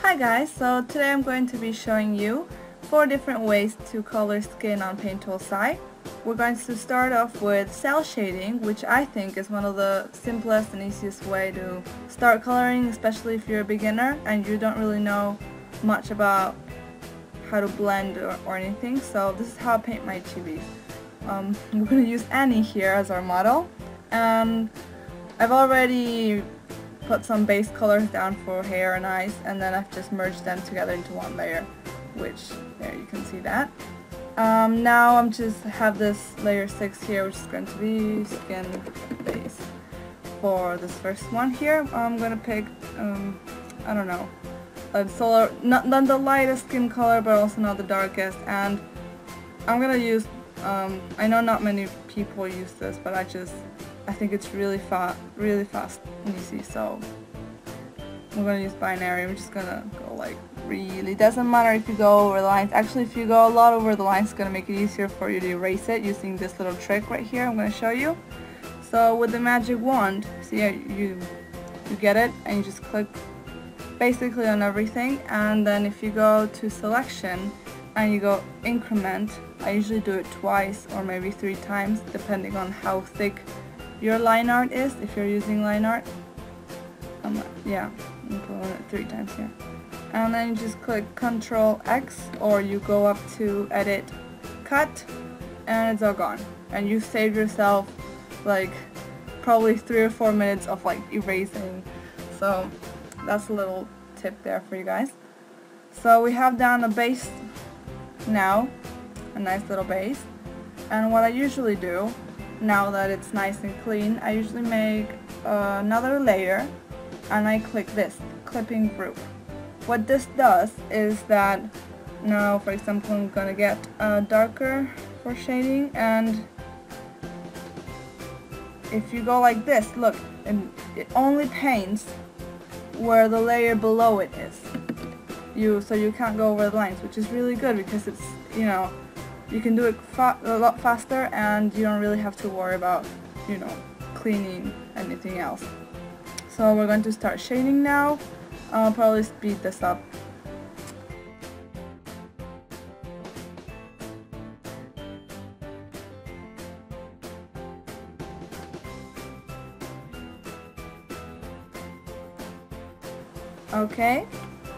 Hi guys, so today I'm going to be showing you 4 different ways to color skin on Paint Tool SAI. We're going to start off with cell shading, which I think is one of the simplest and easiest way to start coloring, especially if you're a beginner and you don't really know much about how to blend or anything. So this is how I paint my chibis. We're going to use Annie here as our model, and I've already put some base colors down for hair and eyes, and then I've just merged them together into one layer, which there you can see that. Now I'm just have this layer 6 here, which is going to be skin base. For this first one here, I'm gonna pick I don't know, a solar, not the lightest skin color, but also not the darkest, and I'm gonna use I know not many people use this, but I think it's really fast and easy, so we're gonna use binary. We're just gonna go like really, doesn't matter if you go over the lines. Actually, if you go a lot over the lines, it's gonna make it easier for you to erase it using this little trick right here I'm gonna show you. So with the magic wand, see, you get it and you just click basically on everything, and then if you go to selection and you go increment, I usually do it twice or maybe 3 times depending on how thick your line art is, if you're using line art. Yeah, I'm putting it 3 times here. And then you just click Ctrl X, or you go up to edit, cut, and it's all gone. And you save yourself like probably 3 or 4 minutes of like erasing. So that's a little tip there for you guys. So we have down a base now, a nice little base. And what I usually do, now that it's nice and clean, I usually make another layer and I click this clipping group. What this does is that now, for example, I'm gonna get darker for shading, and if you go like this, look, and it only paints where the layer below it is. So you can't go over the lines, which is really good because it's, you know, you can do it a lot faster and you don't really have to worry about, you know, cleaning anything else. So we're going to start shading now. I'll probably speed this up. Okay,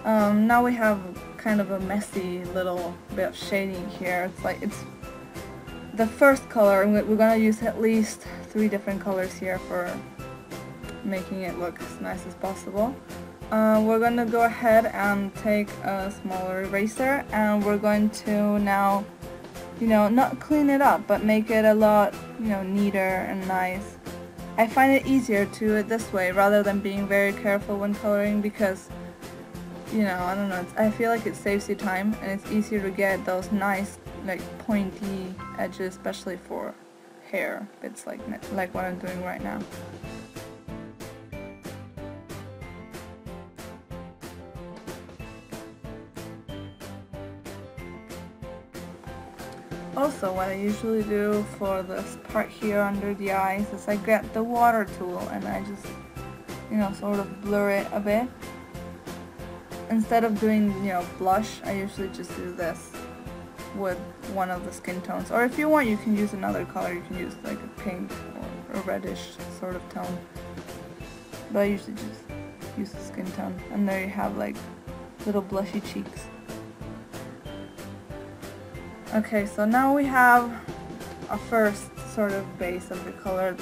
now we have kind of a messy little bit of shading here. It's like, it's the first color, and we're gonna use at least 3 different colors here for making it look as nice as possible. We're gonna go ahead and take a smaller eraser, and we're going to now, you know, not clean it up, but make it a lot, you know, neater and nice. I find it easier to do it this way rather than being very careful when coloring, because, you know, I don't know, I feel like it saves you time and it's easier to get those nice, like, pointy edges, especially for hair bits like what I'm doing right now. Also, what I usually do for this part here under the eyes is I get the water tool and I just, you know, sort of blur it a bit. Instead of doing, you know, blush, I usually just do this with one of the skin tones. Or if you want, you can use another color. You can use like a pink or a reddish sort of tone. But I usually just use the skin tone. And there you have like little blushy cheeks. Okay, so now we have a first sort of base of the color,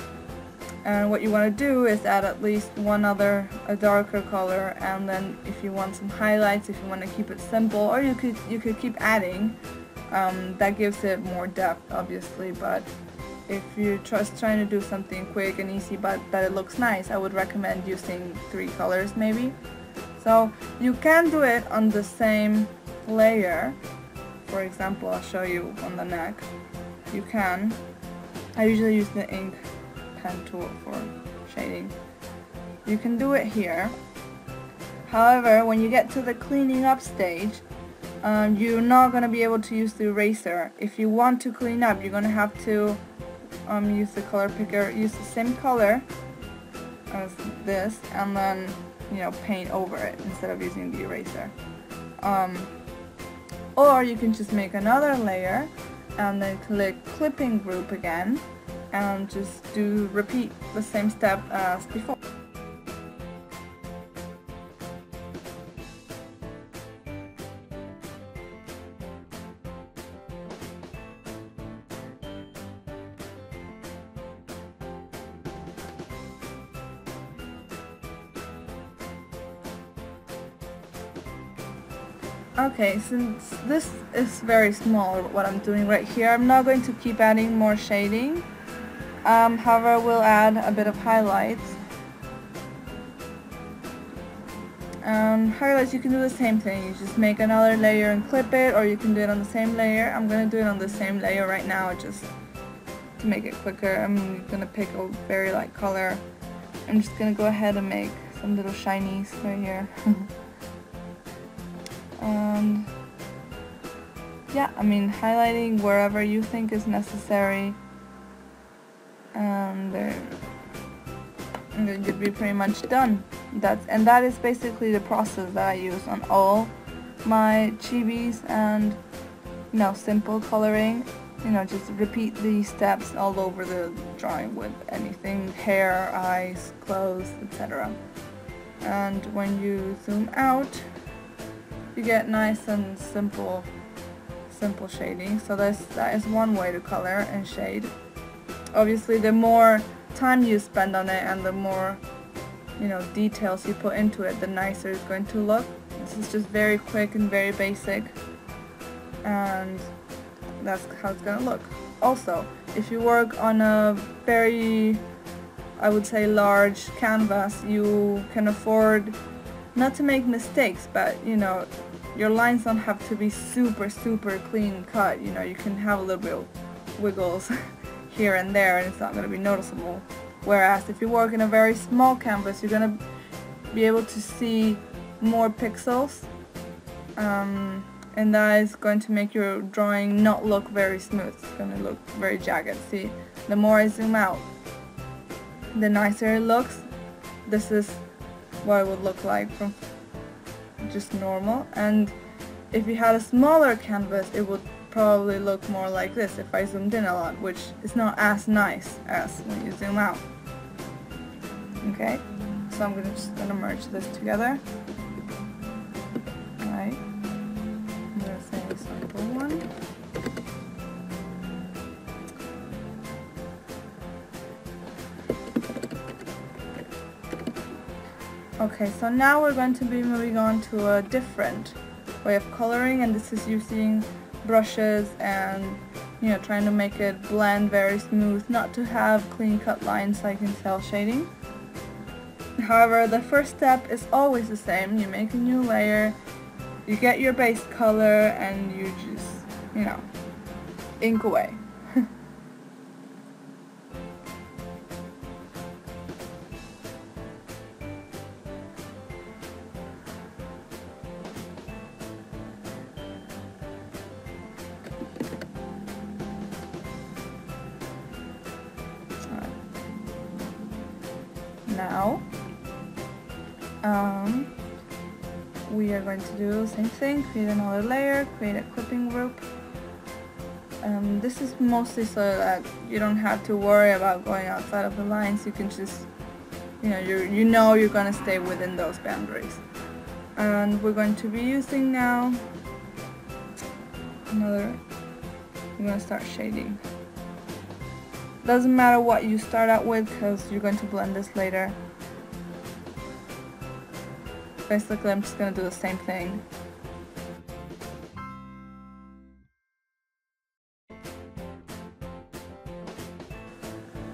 and what you want to do is add at least one other, a darker color, and then if you want some highlights, if you want to keep it simple, or you could keep adding, that gives it more depth obviously, but if you're just trying to do something quick and easy but that it looks nice, I would recommend using 3 colors maybe. So you can do it on the same layer. For example, I'll show you on the neck. You can. I usually use the ink pen tool for shading. You can do it here. However, when you get to the cleaning up stage, you're not going to be able to use the eraser. If you want to clean up, you're going to have to use the color picker, use the same color as this, and then paint over it instead of using the eraser. Or you can just make another layer and then click clipping group again and just repeat the same step as before. Okay, since this is very small, what I'm doing right here, I'm not going to keep adding more shading. However, we'll add a bit of highlights. Highlights, you can do the same thing. You just make another layer and clip it, or you can do it on the same layer. I'm going to do it on the same layer right now, just to make it quicker. I'm going to pick a very light color. I'm just going to go ahead and make some little shinies right here. And yeah, I mean, highlighting wherever you think is necessary, and you'd be pretty much done. That is basically the process that I use on all my chibis and simple coloring. Just repeat these steps all over the drawing with anything, hair, eyes, clothes, etc. And when you zoom out, you get nice and simple shading. So that is one way to color and shade. Obviously, the more time you spend on it and the more details you put into it, the nicer it's going to look. This is just very quick and very basic, and that's how it's gonna look. Also, if you work on a very, I would say, large canvas, you can afford not to make mistakes, but your lines don't have to be super clean cut. You can have a little bit of wiggles here and there, and it's not going to be noticeable. Whereas if you work in a very small canvas, you're going to be able to see more pixels, and that is going to make your drawing not look very smooth. It's going to look very jagged. See, the more I zoom out, the nicer it looks. This is what it would look like from just normal, and if you had a smaller canvas, it would probably look more like this if I zoomed in a lot, which is not as nice as when you zoom out. Okay, so I'm just gonna merge this together. Alright, I'm gonna say a simple one. Okay, so now we're going to be moving on to a different way of coloring, and this is using brushes and trying to make it blend very smooth, not to have clean cut lines like in cell shading. However, the first step is always the same. You make a new layer, you get your base color, and you just ink away. Now, we are going to do the same thing, create another layer, create a clipping group. This is mostly so that you don't have to worry about going outside of the lines. You can just, you're going to stay within those boundaries. And we're going to be using now we're going to start shading. Doesn't matter what you start out with, because you're going to blend this later. Basically, I'm just going to do the same thing.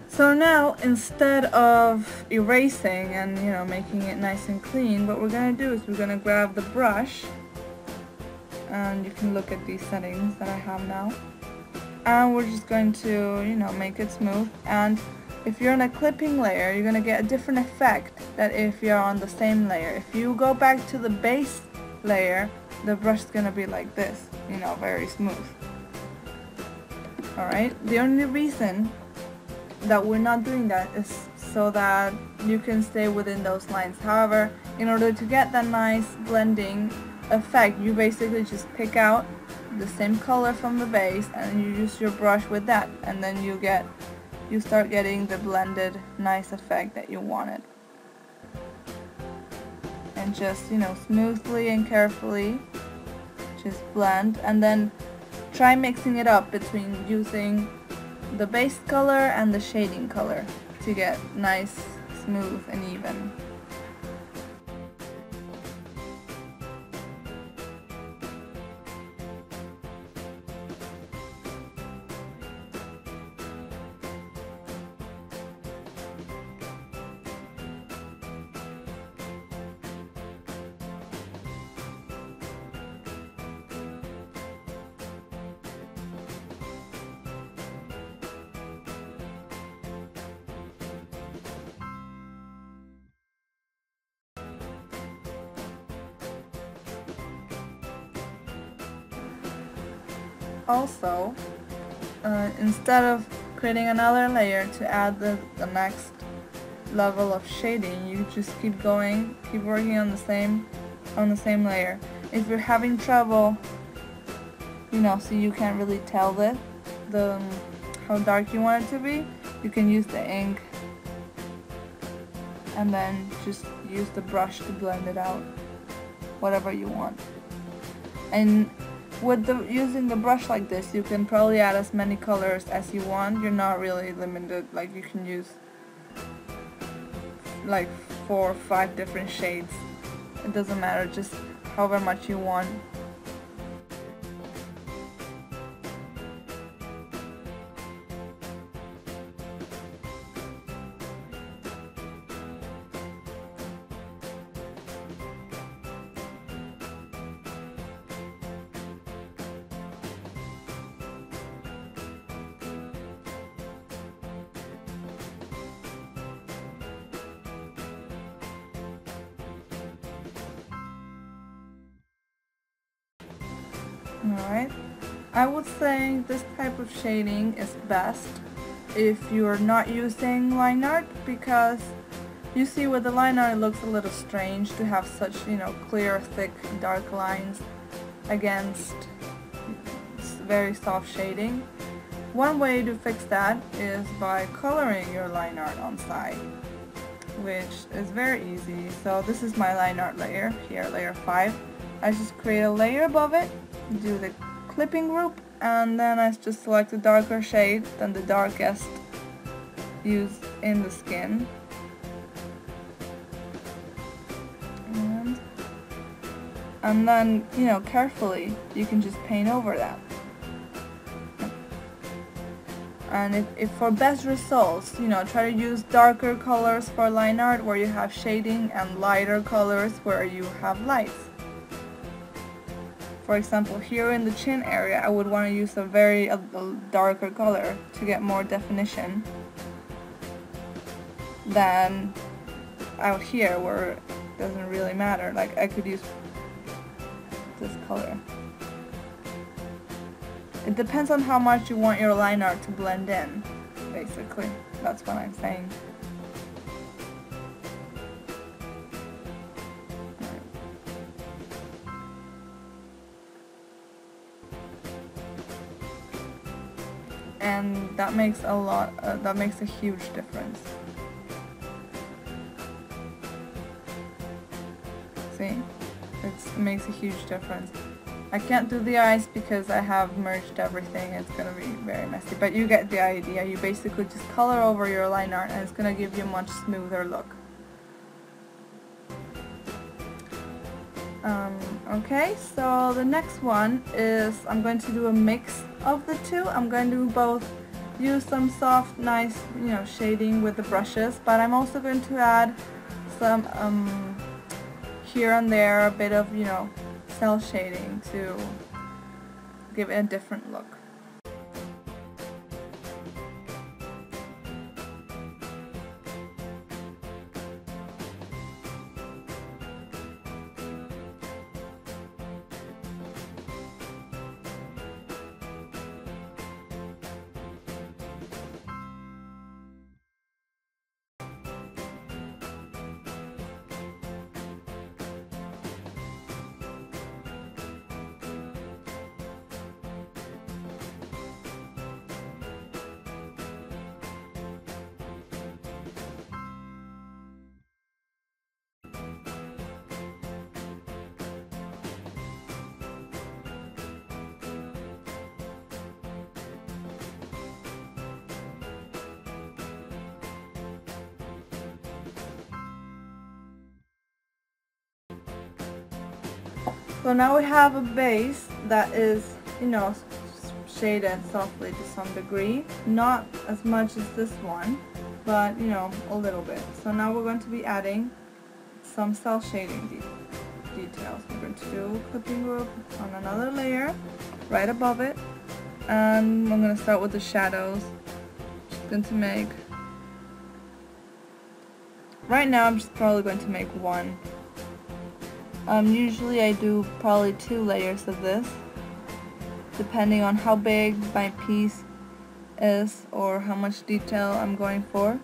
So now, instead of erasing and making it nice and clean, what we're going to do is we're going to grab the brush, and you can look at these settings that I have now. And we're just going to, make it smooth. And if you're on a clipping layer, you're going to get a different effect than if you're on the same layer. If you go back to the base layer, the brush is going to be like this, very smooth. Alright, the only reason that we're not doing that is so that you can stay within those lines. However, in order to get that nice blending effect, you basically just pick out the same color from the base and you use your brush with that, and then you start getting the blended nice effect that you wanted. And just, you know, smoothly and carefully just blend, and then try mixing it up between using the base color and the shading color to get nice, smooth and even. Also, instead of creating another layer to add the next level of shading, you just keep working on the same layer. If you're having trouble, you know, so you can't really tell how dark you want it to be, you can use the ink and then just use the brush to blend it out, whatever you want. And with using the brush like this, you can probably add as many colors as you want. You're not really limited, like you can use like 4 or 5 different shades. It doesn't matter, just however much you want. Alright, I would say this type of shading is best if you're not using line art, because you see with the line art it looks a little strange to have such, you know, clear, thick, dark lines against very soft shading. One way to fix that is by coloring your line art on side, which is very easy. So this is my line art layer here, layer 5. I just create a layer above it, do the clipping group, and then I just select a darker shade than the darkest used in the skin. And then, you know, carefully you can just paint over that. And if for best results, you know, try to use darker colors for line art where you have shading and lighter colors where you have lights. For example, here in the chin area, I would want to use a darker color to get more definition than out here where it doesn't really matter. Like I could use this color. It depends on how much you want your line art to blend in, basically. That's what I'm saying. And that makes a huge difference. See? It makes a huge difference. I can't do the eyes because I have merged everything. It's gonna be very messy, but you get the idea. You basically just color over your line art and it's gonna give you a much smoother look. Okay, so the next one is I'm going to do a mix of the two. I'm going to both use some soft, nice, you know, shading with the brushes, but I'm also going to add some here and there a bit of, you know, cell shading to give it a different look. So now we have a base that is, you know, shaded softly to some degree. Not as much as this one, but you know, a little bit. So now we're going to be adding some cell shading details. We're going to do a clipping group on another layer right above it, and I'm going to start with the shadows. Just going to make, right now I'm just probably going to make one. Usually I do probably 2 layers of this, depending on how big my piece is or how much detail I'm going for.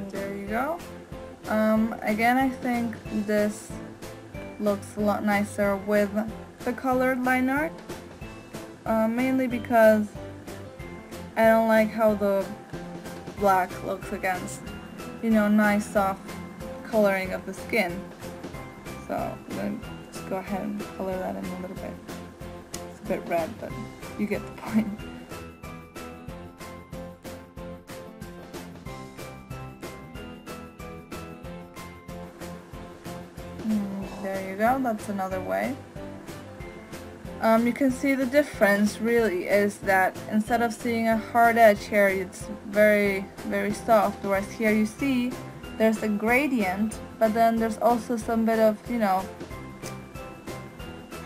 There you go. Again, I think this looks a lot nicer with the colored line art, mainly because I don't like how the black looks against, you know, nice soft coloring of the skin. So I'm going to just go ahead and color that in a little bit. It's a bit red, but you get the point. There you go, that's another way. You can see the difference really is that instead of seeing a hard edge here, it's very, very soft, whereas here you see there's a gradient, but then there's also some bit of, you know,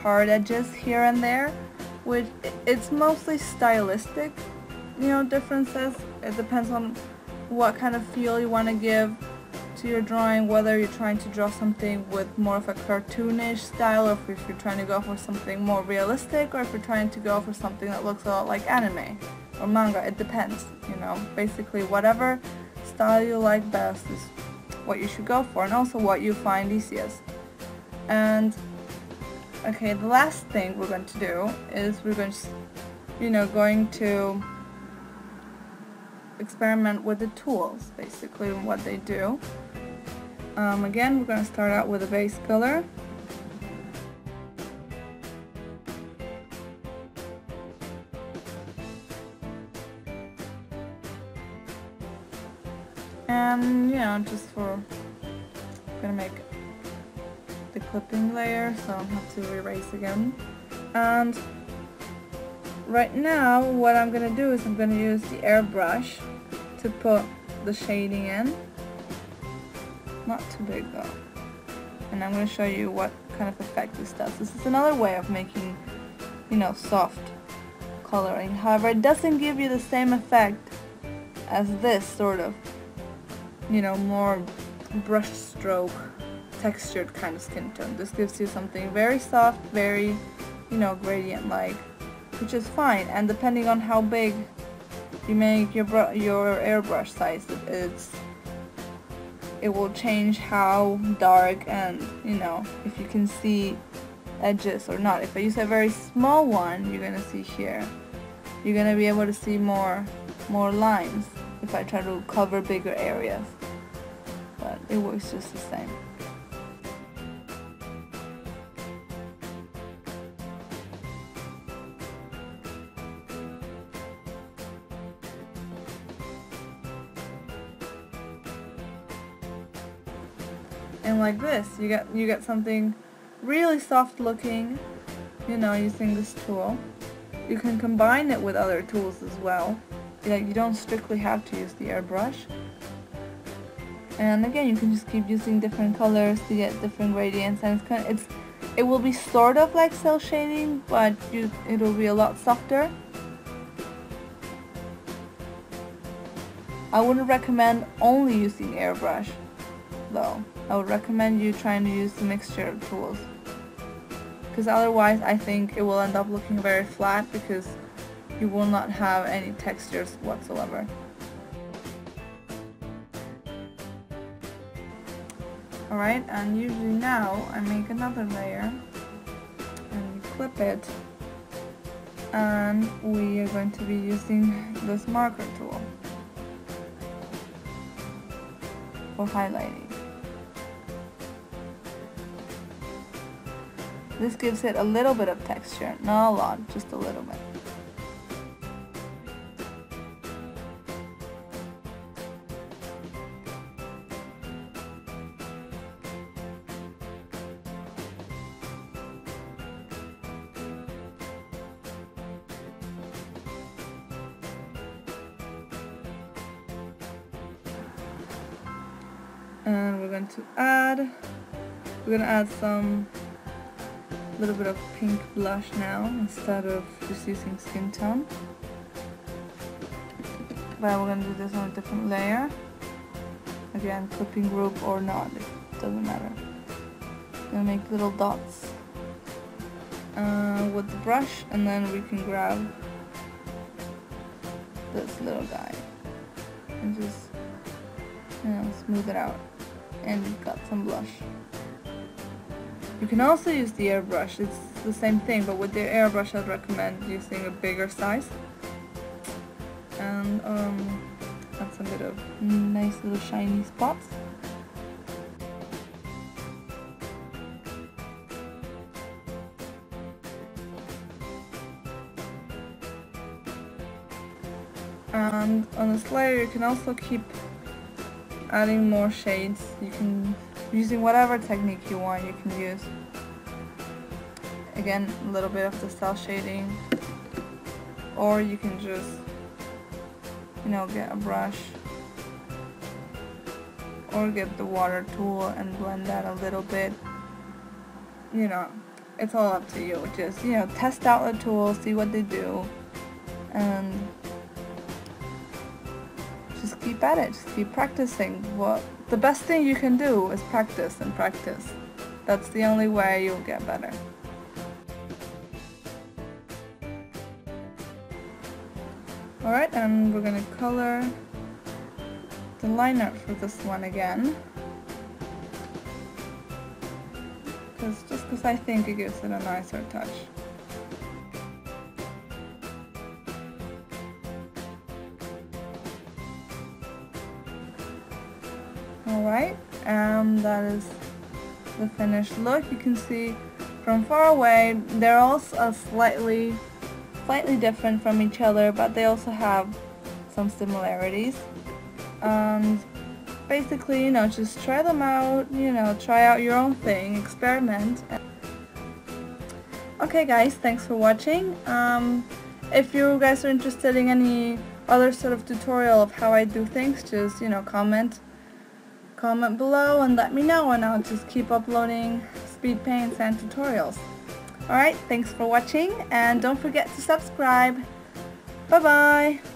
hard edges here and there, which it's mostly stylistic, you know, differences. It depends on what kind of feel you want to give to your drawing, whether you're trying to draw something with more of a cartoonish style, or if you're trying to go for something more realistic, or if you're trying to go for something that looks a lot like anime or manga. It depends, you know. Basically whatever style you like best is what you should go for, and also what you find easiest. And okay, the last thing we're going to do is we're going to, you know, going to experiment with the tools, basically, and what they do. Again, we're going to start out with a base color. And, you know, just for, I'm going to make the clipping layer, so I don't have to erase again. And right now, what I'm going to do is I'm going to use the airbrush to put the shading in. Not too big though. And I'm going to show you what kind of effect this does. This is another way of making, you know, soft coloring. However, it doesn't give you the same effect as this sort of, you know, more brush stroke textured kind of skin tone. This gives you something very soft, very, you know, gradient like, which is fine. And depending on how big you make your airbrush size, it will change how dark and, you know, if you can see edges or not. If I use a very small one, you're gonna see here, you're gonna be able to see more lines if I try to cover bigger areas, but it works just the same. And like this, you get something really soft looking, you know, using this tool. You can combine it with other tools as well. You don't strictly have to use the airbrush. And again, you can just keep using different colors to get different gradients, and It will be sort of like cel shading, but it'll be a lot softer. I wouldn't recommend only using Airbrush though. I would recommend you trying to use the mixture of tools, because otherwise I think it will end up looking very flat because you will not have any textures whatsoever. Alright, and usually now I make another layer and clip it, and we are going to be using this marker tool for highlighting. This gives it a little bit of texture, not a lot, just a little bit. And we're going to add some little bit of pink blush now instead of just using skin tone. But we're going to do this on a different layer. Again, clipping group or not, it doesn't matter. I'm going to make little dots with the brush, and then we can grab this little guy and just, you know, smooth it out. And got some blush. You can also use the airbrush, it's the same thing, but with the airbrush I'd recommend using a bigger size. And add some bit of nice little shiny spots. And on this layer you can also keep adding more shades. You can, using whatever technique you want, you can use. Again, a little bit of the cel shading, or you can just, you know, get a brush or get the water tool and blend that a little bit. You know, it's all up to you. Just, you know, test out the tools, see what they do, and just keep at it, just keep practicing. Well, the best thing you can do is practice and practice. That's the only way you'll get better. Alright, and we're gonna color the line art for this one again. Just because I think it gives it a nicer touch. Alright, and that is the finished look. You can see from far away they're all slightly different from each other, but they also have some similarities. And basically, you know, just try them out, you know, try out your own thing, experiment. Okay guys, thanks for watching. If you guys are interested in any other sort of tutorial of how I do things, just, you know, comment below and let me know, and I'll just keep uploading speed paints and tutorials. Alright, thanks for watching, and don't forget to subscribe. Bye bye!